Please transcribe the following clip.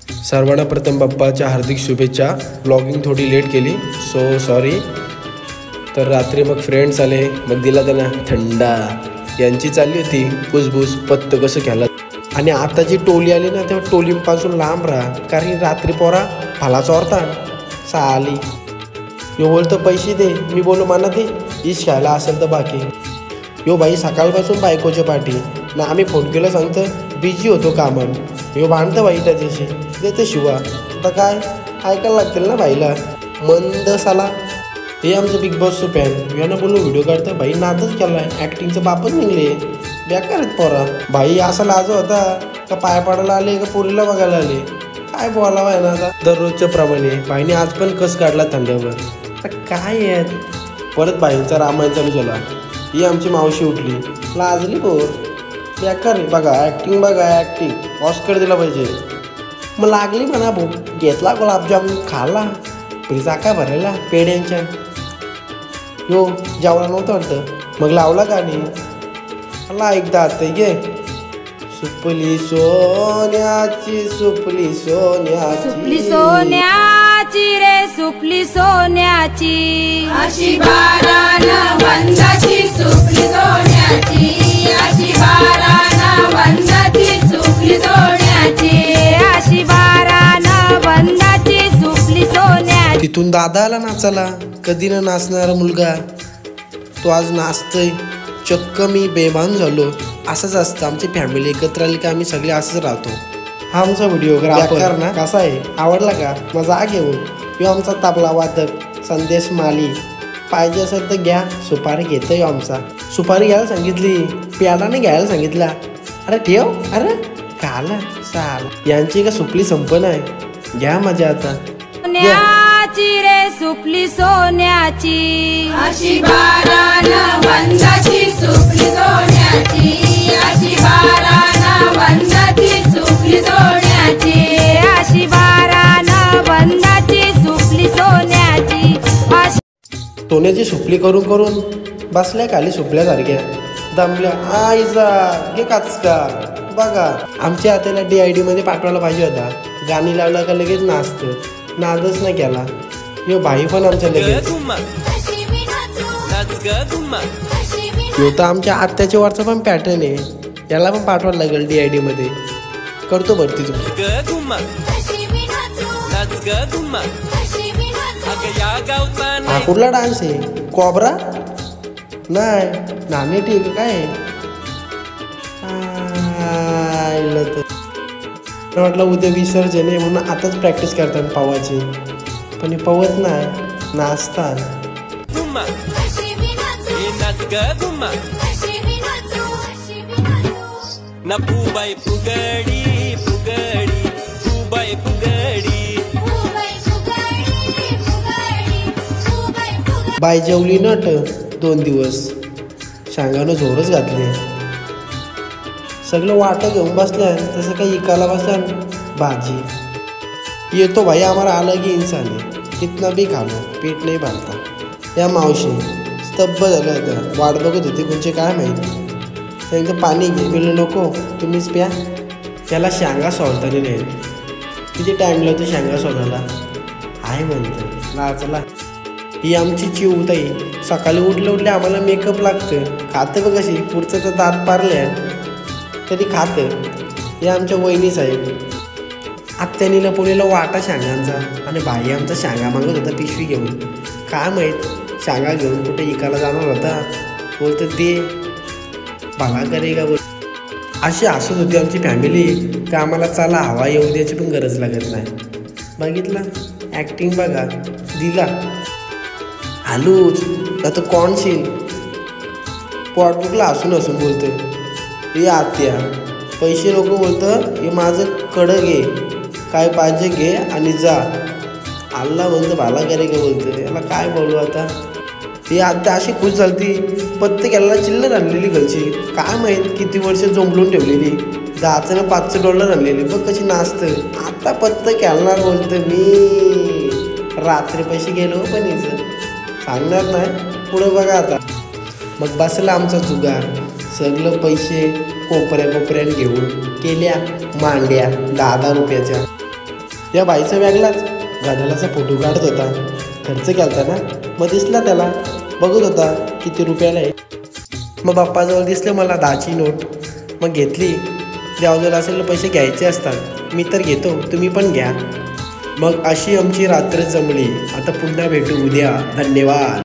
सर्वांना प्रथम बाप्पाच्या हार्दिक शुभेच्छा। ब्लॉगिंग थोडी लेट केली, सो सॉरी। तर रात्री मग फ्रेंड्स आले, मग दिला त्यांना थंडा। यांची चालली होती कुसबुस पत्त कसं खेळला। आणि आता जी टोली आली ना तेव्हा टोलीपासून लांब राहा, कारण रात्री पोरा भाला चोरता साली। यो बोलतो पैसे दे, मी बोलू माना दे इश खायला असेल तर बाकी। यो बाई सकाळपासून बायकोच्या पाठी ना, आम्ही फोन केला सांगतं बिझी होतो कामात। यो भांडतं बाई त्या दिवशी, देतं शिवा। आता काय ऐकायला लागतील ना बाईला, मंद साला। हे आमचं बिग बॉसचं फॅन यांना बोलू व्हिडिओ काढतं, बाई नादच केलाय, ॲक्टिंगचं बापच निघले, बेकार आहेत पोरा। बाई असा लाज होता का पाय पाडायला आले का पोरीला बघायला आले, काय बोलावं आहे ना आता। दररोजच्या प्रमाणे बाईने आज पण कस काढला थंड्यावर, आता काय आहेत। परत बाईंचा रामायण चालू झाला। ही आमची मावशी उठली, लाजली पोर, बेकार आहे। बघा ॲक्टिंग, बघा ॲक्टिंग, ऑस्कर दिला पाहिजे। मग लागली म्हणा भाऊ, घेतला गुलाबजामुन खाला, फ्रीजा काय भरायला पेड्यांच्या। यो जेवला नव्हतं वाटतं, मग लावला गाणी, मला एकदा आता घे। सुपली सोन्याची, सुपली सोन्याची, सुपली सोन्याची रे सुपली सोन्याची, अशी बारानं वंदाची सुपली सोन्याची, अशी बारानं वंदाची सुपली सोन्याची, अशी बारानं वंदाची सुपली सोन्याची। तिथून दादा आला नाचाला, कधी न नाचणारा मुलगा तो आज नाचतोय। चक्क मी बेभान झालो। असंच असतं, आमची फॅमिली एकत्र आली का आम्ही सगळे असंच राहतो। हा आमचा व्हिडिओग्राफर ना कसा आहे, आवडला का? मजा घेऊन यो आमचा तबला वादक संदेश माली। पाहिजे असेल तर घ्या, सुपारी घेतोय आमचा। सुपारी घ्यायला सांगितली, प्यालाने घ्यायला सांगितला। अरे ठेव, अरे खाला साल। यांची का सुपली संपन्न आहे, घ्या मजा आता। सोन्याची रे सुपली सोन्याची, अशी बारानं वंदाची सुपली सोन्याची, अशी बारानं वंदाची सुपली सोन्याची, अशी बारानं वंदाची सुपली सोन्याची। सोन्याची सुपली करून करून बसल्या खाली सुपल्यासारख्या, दमल्या। आईचा घे काचका। बघा आमच्या हाताला DID मध्ये पाठवायला पाहिजे होता, गाणी लावला का लगेच नाचतं, नादच नाही केला। यो भाई पण आमच्या लगेच। यो तर आमच्या आत्याच्या वरचा पण पॅटर्न आहे, याला पण पाठवायला लागेल DID मध्ये। करतो भरती तुम्ही। हा कुठला डान्स आहे, कोबरा नाही नाणे ठीक काय म्हटलं उद्या विसर्जन आहे म्हणून आताच प्रॅक्टिस करतात पवाची, पण हे पवत नाही नाचतात। बाय जेवली नट 2 दिवस, शांगानं जोरच घातले। सगळं वाटं घेऊन बसल्या, तसं काही इकायला बसल्या भाजी। येतो भाई हमारा अलग ही इंसान है, कितना भी खा लो पेट नाही भरता। या मावशी स्तब्ध झाल्या होत्या, वाट बघत होती कोणचे काय माहीत। त्यांचं पाणी घे, मिळू नको तुम्हीच प्या। त्याला शांगा सोडताना नाही, किती टाईम लावतो शांगा सोडायला, आहे म्हणतं नाचला। ही आमची चिवताई, सकाळी उठले आम्हाला मेकअप लागतं, खातं बघ कशी, पुढचं तर दात पारल्या तरी खातं। हे आमच्या वहिनी साहेब, आत्यानी लपवलेला वाटा शांगांचा, आणि भाई आमचा शांगा मागत होता पिशवी घेऊन। काय माहीत शांगा घेऊन कुठे इकायला जाणार होता, बोलतं ते भला करे का बोल। अशी हसत होती आमची फॅमिली का आम्हाला चला हवा येऊ द्याची पण गरज लागत नाही। बघितलं ॲक्टिंग बघा, दिला हालूच आता कोणशील पॉटबुकला हसून हसून बोलतं, हे आत्या पैसे नको बोलतं, हे माझं कडं घे, काय पाहिजे घे आणि जा। आल्ला म्हणतं भाला करे का बोलतं, याला काय बोलू आता। ही आत्या अशी खुश झालती, पत्ते केला चिल्लर आणलेली घरची, काय माहीत किती वर्ष जोंबलून ठेवलेली, 10चं ना 5चं डॉलर आणलेली, बघ कशी नाचतं। आता पत्ते खेळणार बोलतं मी, रात्री पैसे गेलो पण हिचं सांगणार नाही पुढे बघा आता। मग बसला आमचा जुगार, सगळं पैसे कोपऱ्याने घेऊन केल्या मांड्या 10-10 रुपयाच्या। त्या बाईचा वेगळाच गाढालाचा फोटो काढत होता. खर्च केलता ना, मग दिसला त्याला, बघत होता किती रुपयाला आहे. मग बाप्पाजवळ दिसलं मला 10ची नोट. मग घेतली. देवाजवळ असेल पैसे घ्यायचे असतात, मी तर घेतो, तुम्ही पण घ्या. मग अशी आमची रात्र जमली. आता पुन्हा भेटू उद्या. धन्यवाद.